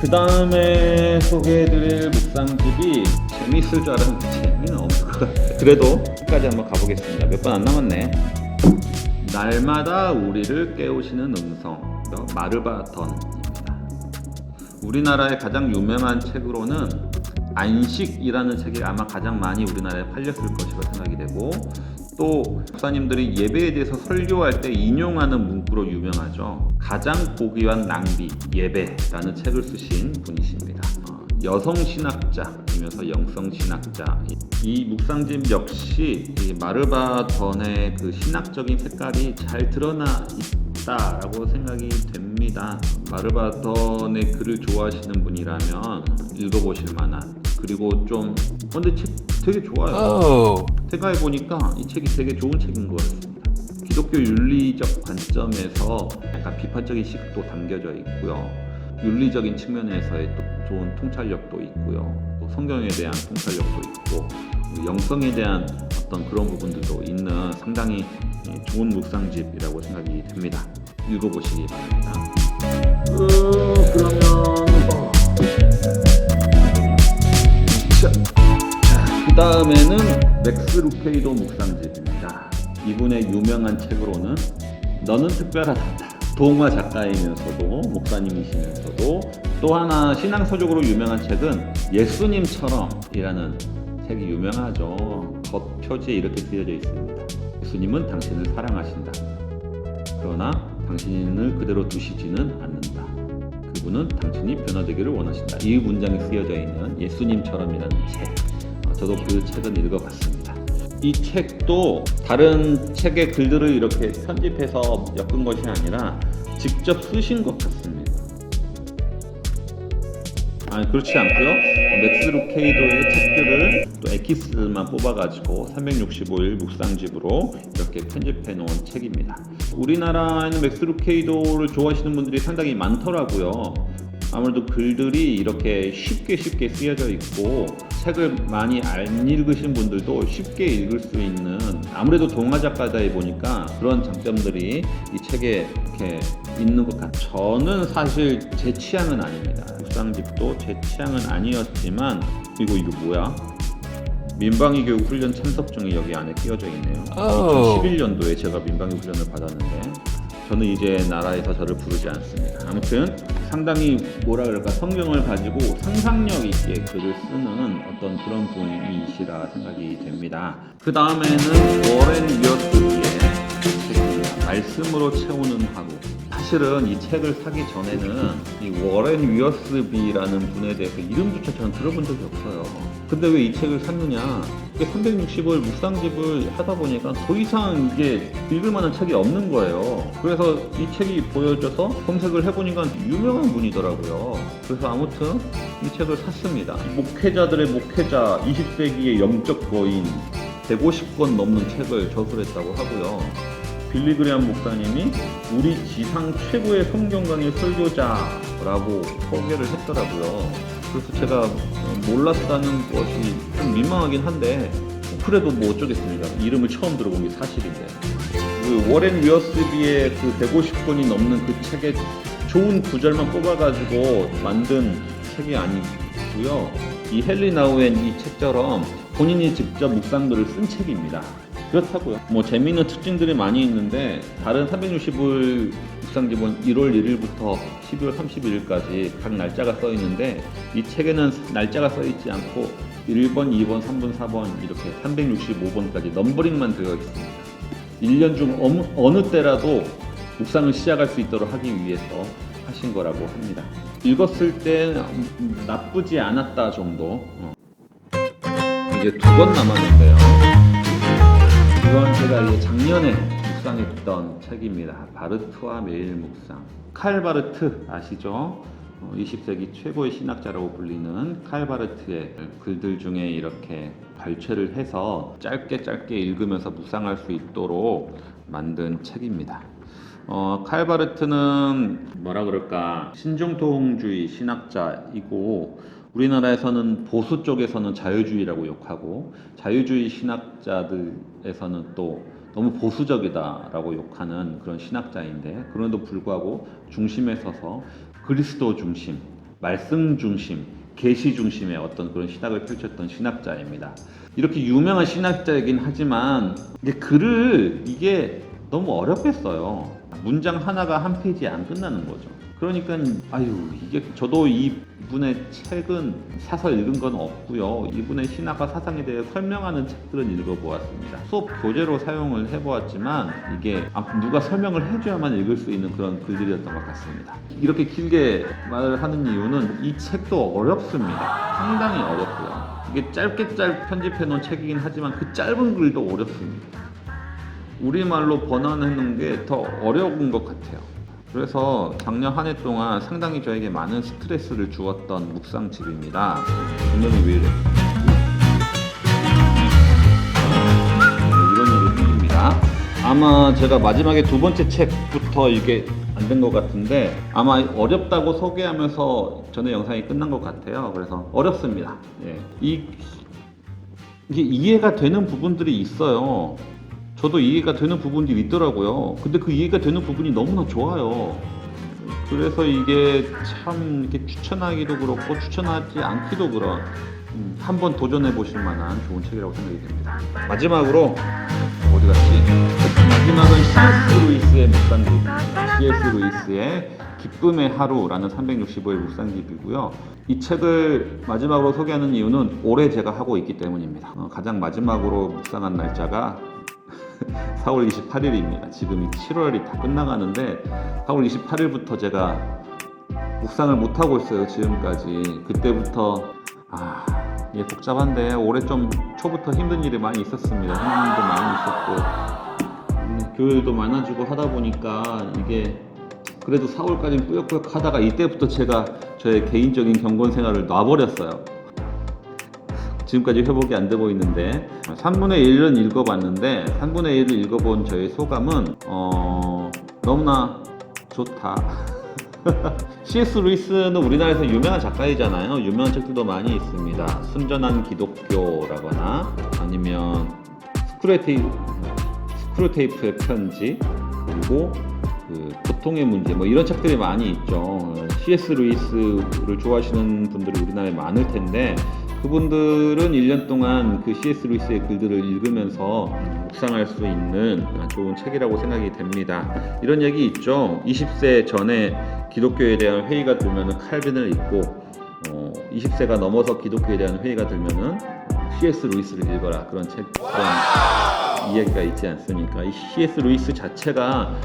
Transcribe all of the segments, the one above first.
그 다음에 소개해드릴 묵상집이 재밌을 줄 알았는데 재미는 없을 것 같아요. 그래도 끝까지 한번 가보겠습니다. 몇 번 안 남았네. 날마다 우리를 깨우시는 음성, 마르바던입니다. 우리나라의 가장 유명한 책으로는 안식이라는 책이 아마 가장 많이 우리나라에 팔렸을 것이라 생각이 되고, 또 목사님들이 예배에 대해서 설교할 때 인용하는 문구로 유명하죠. 가장 보기 위한 낭비, 예배라는 책을 쓰신 분이십니다. 여성 신학자이면서 영성 신학자. 이 묵상집 역시 이 마르바던의 그 신학적인 색깔이 잘 드러나 있다라고 생각이 됩니다. 마르바던의 글을 좋아하시는 분이라면 읽어보실 만한, 그리고 좀 근데 책 되게 좋아요. 생각해보니까 이 책이 되게 좋은 책인 것 같습니다. 기독교 윤리적 관점에서 약간 비판적인 시각도 담겨져 있고요. 윤리적인 측면에서의 또 좋은 통찰력도 있고요. 또 성경에 대한 통찰력도 있고, 영성에 대한 어떤 그런 부분들도 있는 상당히 좋은 묵상집이라고 생각이 됩니다. 읽어보시기 바랍니다. 그러면 그 다음에는 맥스 루케이도 묵상집입니다. 이분의 유명한 책으로는 너는 특별하다. 동화 작가이면서도 목사님이시면서도, 또 하나 신앙서적으로 유명한 책은 예수님처럼 이라는 책이 유명하죠. 겉표지에 이렇게 쓰여져 있습니다. 예수님은 당신을 사랑하신다. 그러나 당신을 그대로 두시지는 않는다. 그분은 당신이 변화되기를 원하신다. 이 문장이 쓰여져 있는 예수님처럼이라는 책. 저도 그 책은 읽어봤습니다. 이 책도 다른 책의 글들을 이렇게 편집해서 엮은 것이 아니라 직접 쓰신 것 같습니다. 그렇지 않고요. 맥스 루케이도의 책들을 또 엑기스만 뽑아가지고 365일 묵상집으로 이렇게 편집해 놓은 책입니다. 우리나라에는 맥스 루케이도를 좋아하시는 분들이 상당히 많더라고요. 아무래도 글들이 이렇게 쉽게 쓰여져 있고, 책을 많이 안 읽으신 분들도 쉽게 읽을 수 있는, 아무래도 동화 작가다 보니까 그런 장점들이 이 책에 이렇게 있는 것 같아요. 저는 사실 제 취향은 아닙니다. 묵상집도 제 취향은 아니었지만, 이거 뭐야? 민방위 교육 훈련 참석증이 여기 안에 끼워져 있네요. 2011년도에 제가 민방위 훈련을 받았는데, 저는 이제 나라에서 저를 부르지 않습니다. 아무튼 상당히 뭐라 그럴까, 성경을 가지고 상상력 있게 글을 쓰는 어떤 그런 분이시라 생각이 됩니다. 그 다음에는 워렌 위어스비의 책입니다. 말씀으로 채우는 하루. 사실은 이 책을 사기 전에는 이 워렌 위어스비라는 분에 대해서 이름조차 저는 들어본 적이 없어요. 근데 왜 이 책을 샀느냐? 360을 묵상집을 하다 보니까 더 이상 이게 읽을 만한 책이 없는 거예요. 그래서 이 책이 보여져서 검색을 해보니까 유명한 분이더라고요. 그래서 아무튼 이 책을 샀습니다. 목회자들의 목회자, 20세기의 영적 거인, 150권 넘는 책을 저술했다고 하고요. 빌리 그레함 목사님이 우리 지상 최고의 성경 강의 설교자라고 소개를 했더라고요. 그래서 제가 몰랐다는 것이 좀 민망하긴 한데, 그래도 뭐 어쩌겠습니까? 이름을 처음 들어본 게 사실인데. 그 워렌 위어스비의 그 150권이 넘는 그 책의 좋은 구절만 뽑아가지고 만든 책이 아니고요. 이 헨리 나우엔 이 책처럼 본인이 직접 묵상들을 쓴 책입니다. 그렇다고요. 뭐 재미있는 특징들이 많이 있는데, 다른 365일 묵상집은 1월 1일부터 12월 31일까지 각 날짜가 써 있는데, 이 책에는 날짜가 써 있지 않고 1번, 2번, 3번, 4번 이렇게 365번까지 넘버링만 되어 있습니다. 1년 중 어느 때라도 묵상을 시작할 수 있도록 하기 위해서 하신 거라고 합니다. 읽었을 때 나쁘지 않았다 정도. 이제 2권 남았는데요. 이건 제가 이제 작년에 묵상했던 책입니다. 바르트와 매일 묵상. 칼 바르트 아시죠? 20세기 최고의 신학자라고 불리는 칼 바르트의 글들 중에 이렇게 발췌를 해서 짧게 읽으면서 묵상할 수 있도록 만든 책입니다. 칼 바르트는 뭐라 그럴까, 신중통주의 신학자이고, 우리나라에서는 보수 쪽에서는 자유주의라고 욕하고, 자유주의 신학자들에서는 또 너무 보수적이다라고 욕하는 그런 신학자인데, 그럼에도 불구하고 중심에 서서 그리스도 중심, 말씀 중심, 계시 중심의 어떤 그런 신학을 펼쳤던 신학자입니다. 이렇게 유명한 신학자이긴 하지만 근데 글을 이게 너무 어렵게 써요. 문장 하나가 한 페이지에 안 끝나는 거죠. 그러니까 이게 저도 이분의 책은 사서 읽은 건 없고요. 이분의 신학과 사상에 대해 설명하는 책들은 읽어보았습니다. 수업 교재로 사용을 해보았지만 이게 누가 설명을 해줘야만 읽을 수 있는 그런 글들이었던 것 같습니다. 이렇게 길게 말을 하는 이유는 이 책도 어렵습니다. 상당히 어렵고요. 이게 짧게 편집해 놓은 책이긴 하지만 그 짧은 글도 어렵습니다. 우리말로 번안해 놓은 게 더 어려운 것 같아요. 그래서 작년 한 해 동안 상당히 저에게 많은 스트레스를 주었던 묵상집입니다. 분명히 왜 이래? 이런 일이 생깁니다. 아마 제가 마지막에 두 번째 책부터 이게 안 된 것 같은데 아마 어렵다고 소개하면서 전에 영상이 끝난 것 같아요. 그래서 어렵습니다. 예. 이게 이해가 되는 부분들이 있어요. 저도 이해가 되는 부분들이 있더라고요. 근데 그 이해가 되는 부분이 너무나 좋아요. 그래서 이게 참 이렇게 추천하기도 그렇고 추천하지 않기도 그런 한번 도전해 보실 만한 좋은 책이라고 생각이 듭니다. 마지막으로 어디 갔지? 마지막은 C.S. 루이스의 묵상집, C.S. 루이스의 기쁨의 하루라는 365일 묵상집이고요. 이 책을 마지막으로 소개하는 이유는 올해 제가 하고 있기 때문입니다. 가장 마지막으로 묵상한 날짜가 4월 28일입니다. 지금이 7월이 다 끝나가는데 4월 28일부터 제가 묵상을 못하고 있어요. 지금까지. 그때부터 이게 복잡한데 올해 좀 초부터 힘든 일이 많이 있었습니다. 힘든 일도 많이 있었고 교회도 많아지고 하다 보니까 이게 그래도 4월까지는 꾸역꾸역 하다가 이때부터 제가 저의 개인적인 경건 생활을 놔버렸어요. 지금까지 회복이 안 되고 있는데 3분의 1은 읽어봤는데 3분의 1을 읽어본 저의 소감은 너무나 좋다. C.S. 루이스는 우리나라에서 유명한 작가이잖아요. 유명한 책들도 많이 있습니다. 순전한 기독교라거나 아니면 스크루테이프의 편지 그리고 고통의 문제 이런 책들이 많이 있죠. C.S. 루이스를 좋아하시는 분들이 우리나라에 많을 텐데 그분들은 1년 동안 그 C.S. 루이스의 글들을 읽으면서 묵상할 수 있는 좋은 책이라고 생각이 됩니다. 이런 얘기 있죠. 20세 전에 기독교에 대한 회의가 들면은 칼빈을 읽고 20세가 넘어서 기독교에 대한 회의가 들면은 C.S. 루이스를 읽어라. 그런 이야기가 있지 않습니까? 이 C.S. 루이스 자체가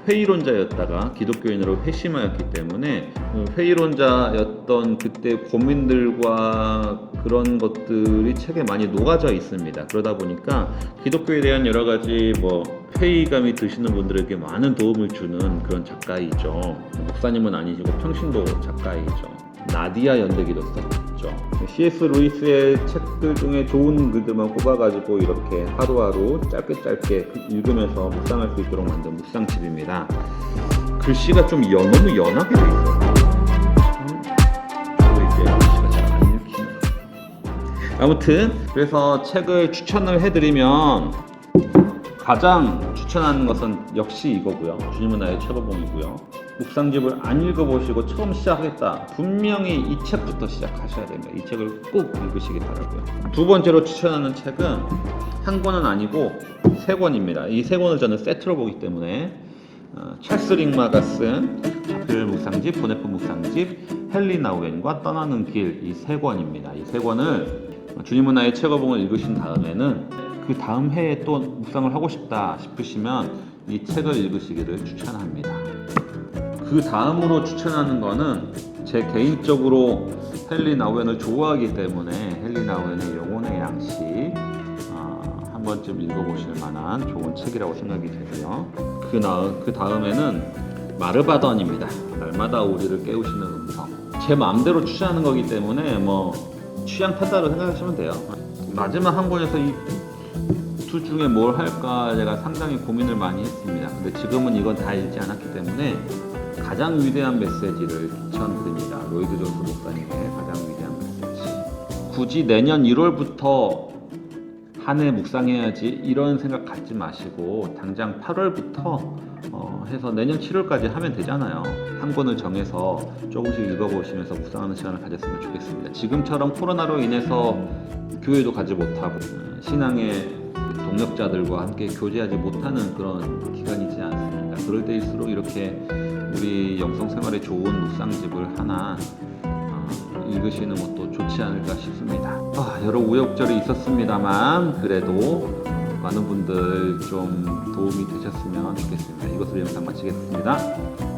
회의론자였다가 기독교인으로 회심하였기 때문에 회의론자였던 그때 고민들과 그런 것들이 책에 많이 녹아져 있습니다. 그러다 보니까 기독교에 대한 여러 가지 회의감이 드시는 분들에게 많은 도움을 주는 그런 작가이죠. 목사님은 아니시고 평신도 작가이죠. 나디아 연대기도 썼죠. C.S. 루이스의 책들 중에 좋은 글들만 꼽아가지고 이렇게 하루하루 짧게 읽으면서 묵상할 수 있도록 만든 묵상집입니다. 글씨가 좀 너무 연하게 돼 있어요. 이제 글씨가 잘 안 읽히네요. 아무튼 그래서 책을 추천을 해드리면 가장 추천하는 것은 역시 이거고요. 주님은 나의 최고봉이고요. 묵상집을 안 읽어보시고 처음 시작하겠다. 분명히 이 책부터 시작하셔야 됩니다. 이 책을 꼭 읽으시기 바라고요. 두 번째로 추천하는 책은 한 권은 아니고 세 권입니다. 이 세 권을 저는 세트로 보기 때문에 찰스 링마가 쓴 자필 묵상집, 보네프 묵상집, 헨리 나우엔과 떠나는 길 이 세 권입니다. 이 세 권을 주님은 나의 최고봉을 읽으신 다음에는 그 다음 해에 또 묵상을 하고 싶다 싶으시면 이 책을 읽으시기를 추천합니다. 그 다음으로 추천하는 거는 제 개인적으로 헨리 나우엔을 좋아하기 때문에 헨리 나우엔의 영혼의 양식 한 번쯤 읽어보실 만한 좋은 책이라고 생각이 되고요. 그 다음에는 마르바던입니다. 날마다 우리를 깨우시는 음성. 제 마음대로 추천하는 거기 때문에 취향 타다로 생각하시면 돼요. 마지막 한 권에서 이 두 중에 뭘 할까 제가 상당히 고민을 많이 했습니다. 근데 지금은 이건 다 읽지 않았기 때문에 가장 위대한 메시지를 추천드립니다. 로이드 존스 목사님의 가장 위대한 메시지. 굳이 내년 1월부터 한 해 묵상해야지 이런 생각 갖지 마시고 당장 8월부터 해서 내년 7월까지 하면 되잖아요. 한 권을 정해서 조금씩 읽어보시면서 묵상하는 시간을 가졌으면 좋겠습니다. 지금처럼 코로나로 인해서 교회도 가지 못하고 신앙의 동역자들과 함께 교제하지 못하는 그런 기간이지 않습니까? 그럴 때일수록 이렇게 우리 영성 생활에 좋은 묵상집을 하나 읽으시는 것도 좋지 않을까 싶습니다. 여러 우여곡절이 있었습니다만 그래도 많은 분들 좀 도움이 되셨으면 좋겠습니다. 이것으로 영상 마치겠습니다.